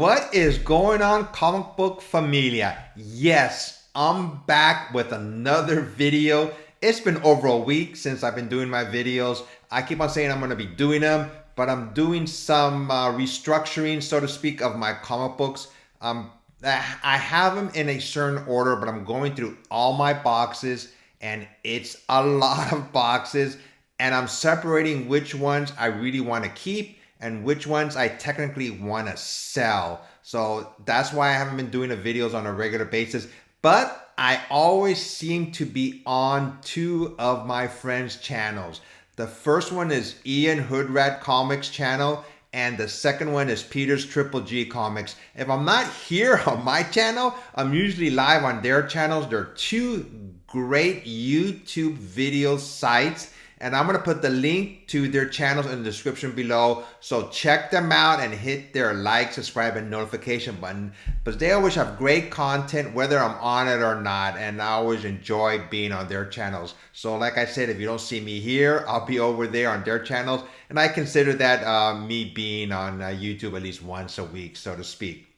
What is going on, comic book familia? Yes, I'm back with another video. It's been over a week since I've been doing my videos. I keep on saying I'm going to be doing them, but I'm doing some restructuring, so to speak, of my comic books. I have them in a certain order, but I'm going through all my boxes, and it's a lot of boxes, and I'm separating which ones I really want to keep and which ones I technically want to sell. So that's why I haven't been doing the videos on a regular basis. But I always seem to be on two of my friends' channels. The first one is Ian Hoodrat Comics channel, and the second one is Peter's Triple G Comics. If I'm not here on my channel, I'm usually live on their channels. They're two great YouTube video sites, and I'm going to put the link to their channels in the description below. So check them out and hit their like, subscribe, and notification button. But they always have great content, whether I'm on it or not. And I always enjoy being on their channels. So like I said, if you don't see me here, I'll be over there on their channels. And I consider that me being on YouTube at least once a week, so to speak.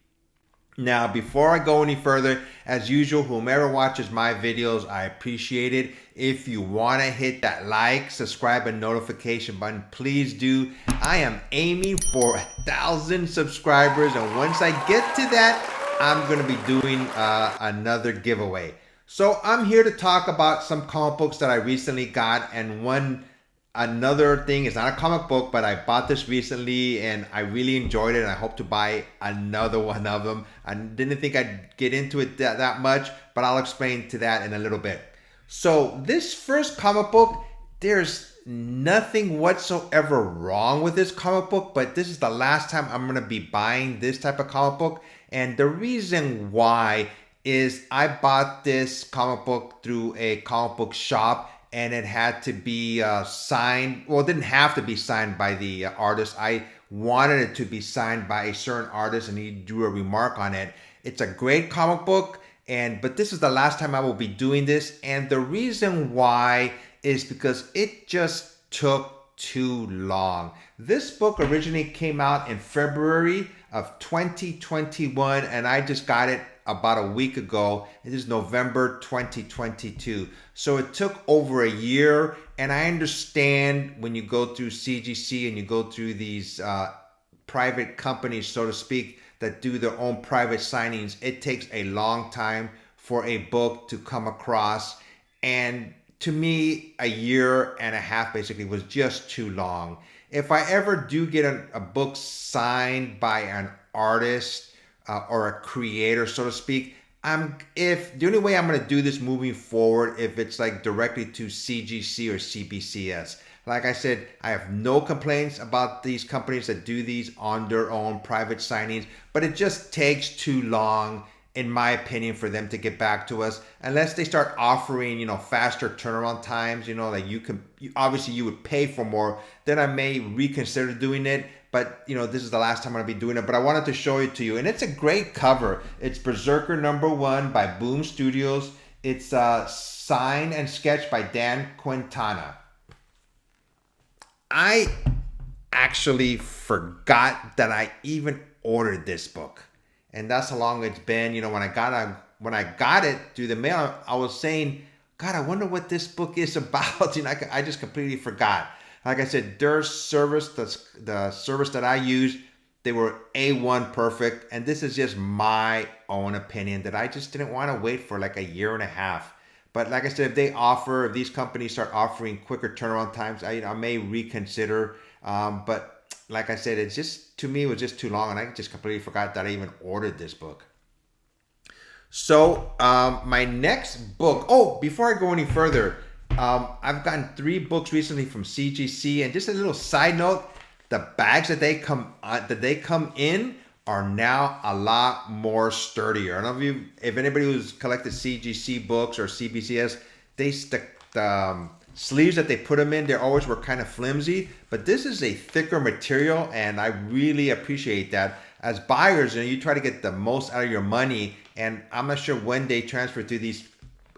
Now, before I go any further, as usual, whomever watches my videos, I appreciate it. If you want to hit that like, subscribe, and notification button, please do. I am aiming for 1,000 subscribers, and once I get to that, I'm going to be doing another giveaway. So I'm here to talk about some comic books that I recently got, and another thing is not a comic book, but I bought this recently and I really enjoyed it, and I hope to buy another one of them. I didn't think I'd get into it that much, but I'll explain to that in a little bit. So this first comic book, there's nothing whatsoever wrong with this comic book, but this is the last time I'm going to be buying this type of comic book. And the reason why is I bought this comic book through a comic book shop, and it had to be signed. Well, it didn't have to be signed by the artist. I wanted it to be signed by a certain artist, and he drew a remark on it. It's a great comic book, but this is the last time I will be doing this. And the reason why is because it just took too long. This book originally came out in February of 2021, and I just got it about a week ago. It is November 2022. So it took over a year, and I understand when you go through CGC and you go through these private companies, so to speak, that do their own private signings, it takes a long time for a book to come across. And to me, a year and a half basically was just too long. If I ever do get a book signed by an artist or a creator, so to speak, if the only way I'm going to do this moving forward, if it's like directly to CGC or CBCS. Like I said, I have no complaints about these companies that do these on their own private signings, but it just takes too long, in my opinion, for them to get back to us, unless they start offering, faster turnaround times, like obviously you would pay for more, then I may reconsider doing it. But, this is the last time I'm going to be doing it. But I wanted to show it to you. And it's a great cover. It's Berserker #1 by Boom Studios. It's signed and sketched by Dan Quintana. I actually forgot that I even ordered this book. And that's how long it's been. When I got it through the mail, I was saying, God, I wonder what this book is about. I just completely forgot. Like I said, their service, the service that I used, they were A1 perfect. And this is just my own opinion that I just didn't want to wait for like a year and a half. But like I said, if these companies start offering quicker turnaround times, I may reconsider. But like I said, to me, it was just too long. And I just completely forgot that I even ordered this book. So my next book, before I go any further, I've gotten 3 books recently from CGC, and just a little side note: the bags that they come in are now a lot more sturdier. I don't know if anybody who's collected CGC books or CBCS, the sleeves that they put them in, they always were kind of flimsy, but this is a thicker material, and I really appreciate that. As buyers, you try to get the most out of your money, and I'm not sure when they transfer to these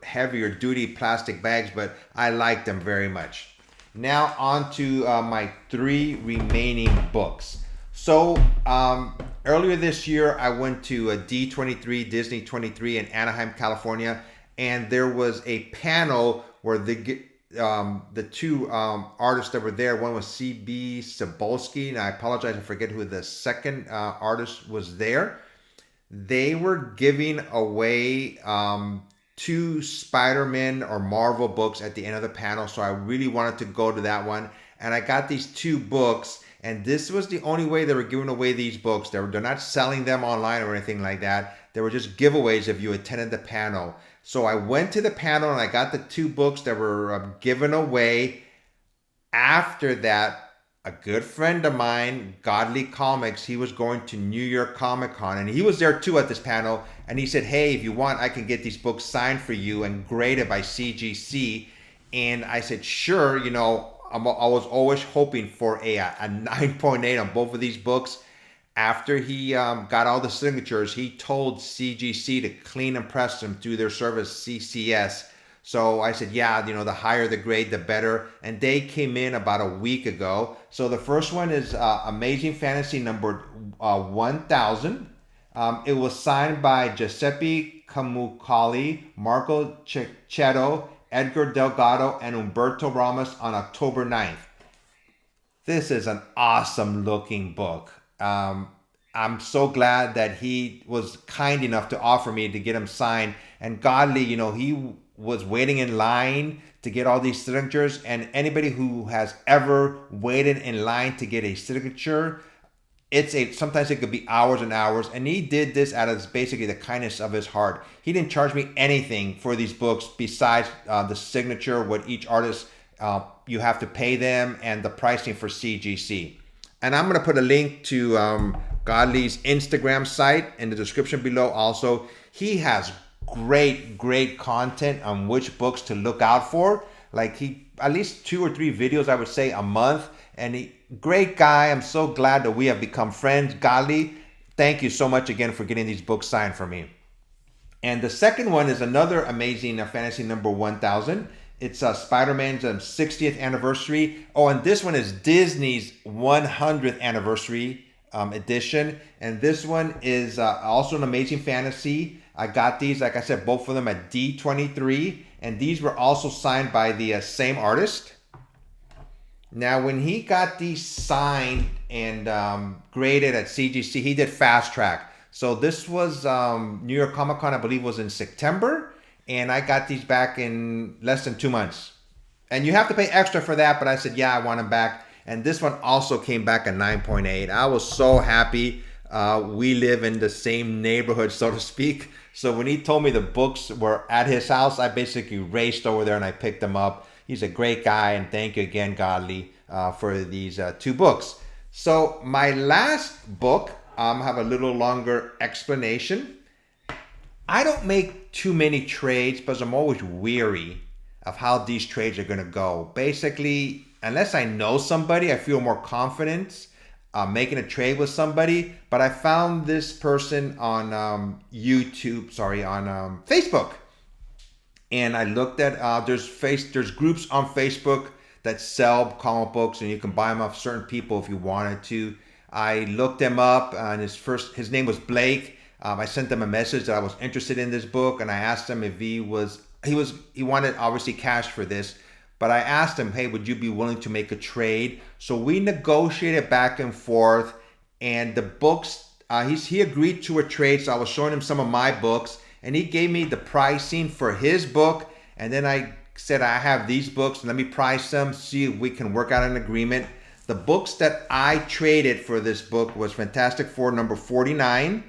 heavier duty plastic bags, but I like them very much. Now on to my 3 remaining books. So earlier this year, I went to a D23, Disney 23 in Anaheim, California, and there was a panel where the two artists that were there, one was CB Cebulski, and I apologize, I forget who the second artist was there. They were giving away two Spider-Man or Marvel books at the end of the panel, so I really wanted to go to that one. And I got these two books, and this was the only way they were giving away these books. They're not selling them online or anything like that. They were just giveaways if you attended the panel. So I went to the panel and I got the two books that were given away. After that, a good friend of mine, Godly Comics, he was going to New York Comic Con, and he was there too at this panel. And he said, hey, if you want, I can get these books signed for you and graded by CGC. And I said, sure. You know, I was always hoping for a 9.8 on both of these books. After he got all the signatures, he told CGC to clean and press them through their service, CCS. So I said, yeah, you know, the higher the grade, the better. And they came in about a week ago. So the first one is Amazing Fantasy number 1000. It was signed by Giuseppe Camuncoli, Marco Cecchetto, Edgar Delgado, and Umberto Ramos on October 9th. This is an awesome looking book. I'm so glad that he was kind enough to offer me to get him signed. And Godly, you know, he was waiting in line to get all these signatures. And anybody who has ever waited in line to get a signature, sometimes it could be hours and hours. And he did this out of basically the kindness of his heart. He didn't charge me anything for these books besides the signature, what each artist you have to pay them, and the pricing for CGC. And I'm going to put a link to Godly's Instagram site in the description below also. He has great content on which books to look out for. Like at least 2 or 3 videos, I would say, a month. And great guy. I'm so glad that we have become friends. Godly, thank you so much again for getting these books signed for me. And the second one is another Amazing Fantasy number 1000. It's Spider-Man's 60th anniversary. Oh, and this one is Disney's 100th anniversary edition. And this one is also an Amazing Fantasy. I got these, like I said, both of them at D23. And these were also signed by the same artist. Now, when he got these signed and graded at CGC, he did fast track. So this was New York Comic Con, I believe, was in September. And I got these back in less than 2 months. And you have to pay extra for that, but I said, yeah, I want them back. And this one also came back at 9.8. I was so happy. We live in the same neighborhood, so to speak. So when he told me the books were at his house, I basically raced over there and I picked them up. He's a great guy, and thank you again, Godly, for these 2 books. So my last book, have a little longer explanation. I don't make too many trades because I'm always weary of how these trades are going to go. Basically, unless I know somebody, I feel more confident making a trade with somebody. But I found this person on Facebook. And I looked at, there's groups on Facebook that sell comic books, and you can buy them off certain people if you wanted to. I looked him up, and his name was Blake. I sent them a message that I was interested in this book, and I asked him if he wanted obviously cash for this, but I asked him, hey, would you be willing to make a trade? So we negotiated back and forth, and the books, he agreed to a trade. So I was showing him some of my books, and he gave me the pricing for his book, and then I said, I have these books, let me price them, see if we can work out an agreement. The books that I traded for this book was Fantastic Four number 49,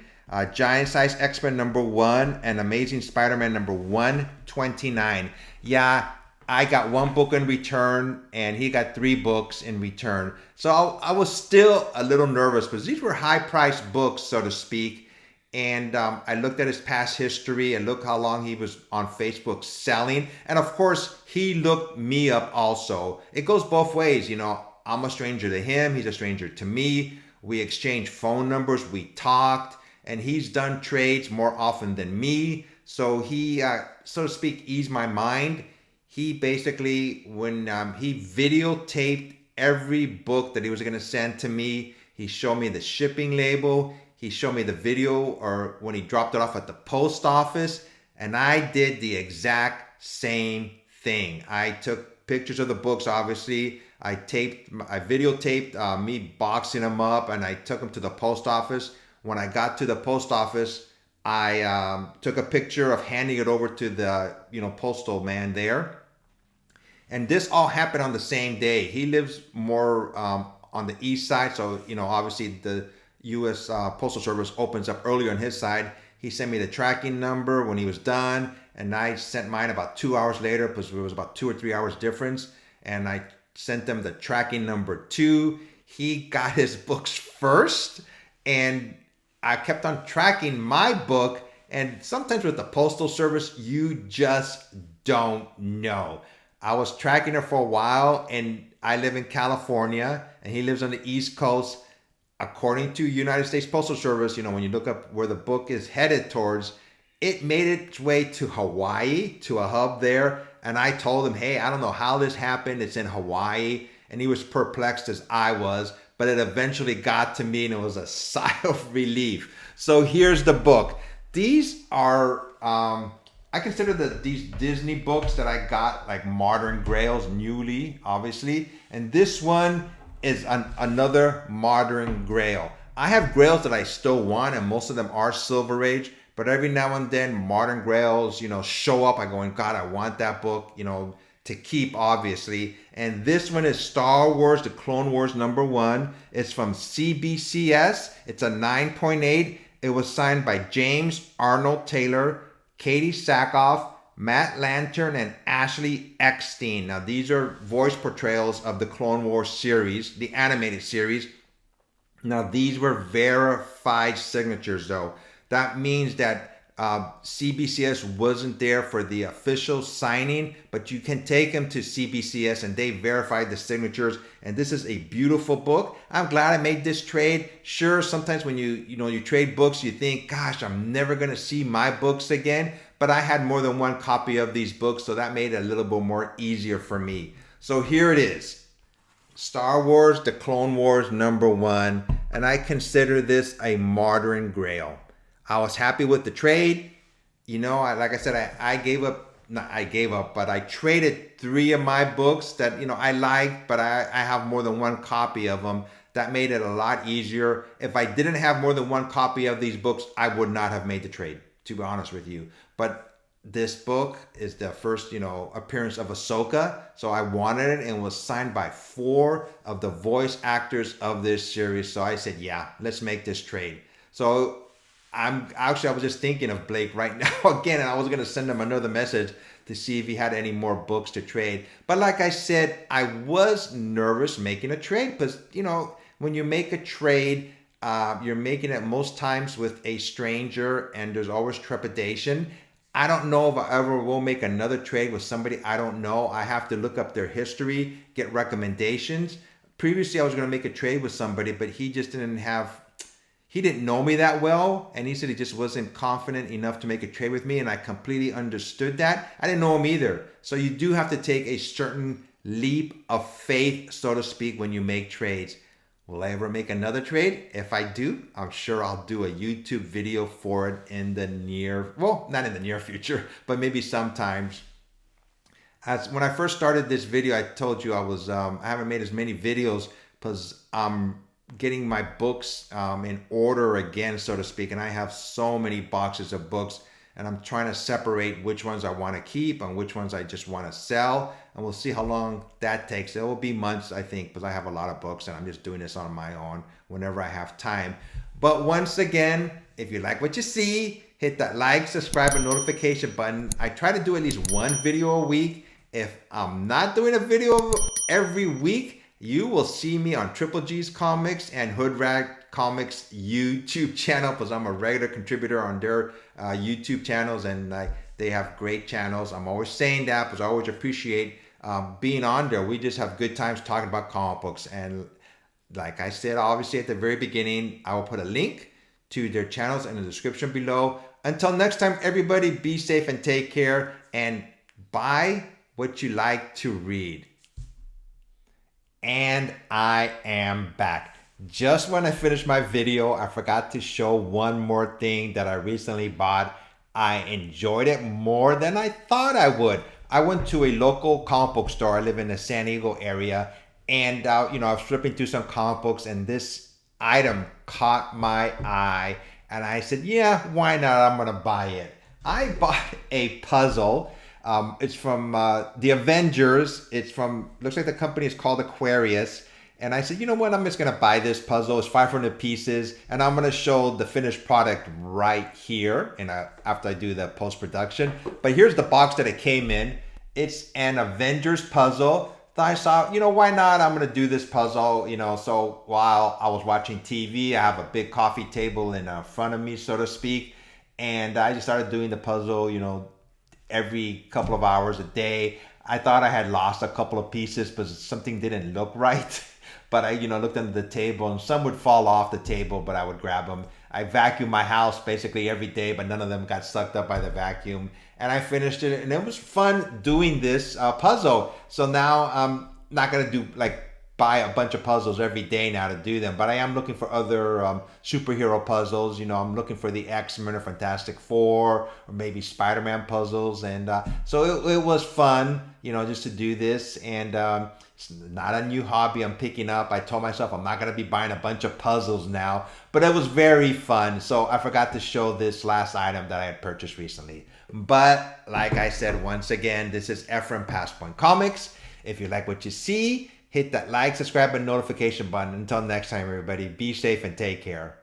Giant Size X-Men number 1, and Amazing Spider-Man number 129. Yeah, I got 1 book in return, and he got 3 books in return. So I was still a little nervous because these were high-priced books, so to speak. And I looked at his past history and looked how long he was on Facebook selling. And of course, he looked me up also. It goes both ways, you know. I'm a stranger to him. He's a stranger to me. We exchanged phone numbers. We talked. And he's done trades more often than me. So he, so to speak, eased my mind. He basically, when he videotaped every book that he was going to send to me, he showed me the shipping label. He showed me the video or when he dropped it off at the post office, and I did the exact same thing. I took pictures of the books, obviously. I videotaped me boxing them up, and I took them to the post office. When I got to the post office, I took a picture of handing it over to the postal man there. And this all happened on the same day. He lives more on the east side, so obviously the U.S. Postal Service opens up earlier on his side. He sent me the tracking number when he was done, and I sent mine about 2 hours later because it was about 2 or 3 hours difference. And I sent them the tracking number 2. He got his books first, and I kept on tracking my book. And sometimes with the Postal Service, you just don't know. I was tracking her for a while, and I live in California, and he lives on the East Coast. According to United States Postal Service, when you look up where the book is headed towards, it made its way to Hawaii, to a hub there. And I told him, hey, I don't know how this happened. It's in Hawaii. And he was perplexed as I was, but it eventually got to me, and it was a sigh of relief. So here's the book. These are, I consider these Disney books that I got, like Modern Grails, newly, obviously. And this one is another Modern Grail. I have Grails that I still want, and most of them are Silver Age. But every now and then, Modern Grails, show up. I go, God, I want that book, to keep, obviously. And this one is Star Wars, The Clone Wars #1. It's from CBCS. It's a 9.8. It was signed by James Arnold Taylor, Katie Sackhoff, Matt Lantern, and Ashley Eckstein. Now, these are voice portrayals of the Clone Wars series, the animated series. Now, these were verified signatures, though. That means that CBCS wasn't there for the official signing, but you can take them to CBCS and they verified the signatures. And this is a beautiful book. I'm glad I made this trade. Sure, sometimes when you trade books, you think, gosh, I'm never going to see my books again. But I had more than one copy of these books, so that made it a little bit more easier for me. So here it is. Star Wars, The Clone Wars #1. And I consider this a Modern Grail. I was happy with the trade. Like I said, I gave up, not I gave up, but I traded 3 of my books that, I liked, but I have more than one copy of them. That made it a lot easier. If I didn't have more than one copy of these books, I would not have made the trade, to be honest with you. But this book is the first, appearance of Ahsoka. So I wanted it, and it was signed by 4 of the voice actors of this series. So I said, yeah, let's make this trade. So I was just thinking of Blake right now again, and I was going to send him another message to see if he had any more books to trade. But like I said, I was nervous making a trade because, when you make a trade, you're making it most times with a stranger, and there's always trepidation. I don't know if I ever will make another trade with somebody I don't know. I have to look up their history, get recommendations. Previously, I was going to make a trade with somebody, but he just he didn't know me that well, and he said he just wasn't confident enough to make a trade with me, and I completely understood that. I didn't know him either. So you do have to take a certain leap of faith, so to speak, when you make trades. Will I ever make another trade? If I do, I'm sure I'll do a YouTube video for it in the not in the near future, but maybe sometimes. When I first started this video, I told you I haven't made as many videos because I'm getting my books in order again, so to speak. And I have so many boxes of books, and I'm trying to separate which ones I want to keep and which ones I just want to sell. And we'll see how long that takes. It will be months, I think, because I have a lot of books and I'm just doing this on my own whenever I have time. But once again, if you like what you see, hit that like, subscribe, and notification button. I try to do at least one video a week. If I'm not doing a video every week, you will see me on Triple G's Comics and Hood Rat Comics YouTube channel, because I'm a regular contributor on their YouTube channels, and they have great channels. I'm always saying that because I always appreciate being on there. We just have good times talking about comic books. And like I said, obviously at the very beginning, I will put a link to their channels in the description below. Until next time, everybody, be safe and take care, and buy what you like to read. And I am back. Just when I finished my video, I forgot to show one more thing that I recently bought. I enjoyed it more than I thought I would. I went to a local comic book store. I live in the San Diego area, and I was flipping through some comic books, and this item caught my eye, and I said, "Yeah, why not? I'm gonna buy it." I bought a puzzle. It's from the Avengers. It's from, looks like the company is called Aquarius. And I said, you know what? I'm just going to buy this puzzle. It's 500 pieces. And I'm going to show the finished product right here after I do the post-production. But here's the box that it came in. It's an Avengers puzzle. So I saw, why not? I'm going to do this puzzle. So while I was watching TV, I have a big coffee table in front of me, so to speak. And I just started doing the puzzle, every couple of hours a day. I thought I had lost a couple of pieces, but something didn't look right. But I, looked under the table, and some would fall off the table, but I would grab them. I vacuumed my house basically every day, but none of them got sucked up by the vacuum. And I finished it, and it was fun doing this puzzle. So now I'm not gonna buy a bunch of puzzles every day now to do them, but I am looking for other superhero puzzles. I'm looking for the X-Men or Fantastic Four, or maybe Spider-Man puzzles. And so it was fun, just to do this. And it's not a new hobby I'm picking up. I told myself I'm not going to be buying a bunch of puzzles now, but it was very fun. So I forgot to show this last item that I had purchased recently. But like I said, once again, this is Ephraim Passpoint Comics. If you like what you see, hit that like, subscribe, and notification button. Until next time, everybody, be safe and take care.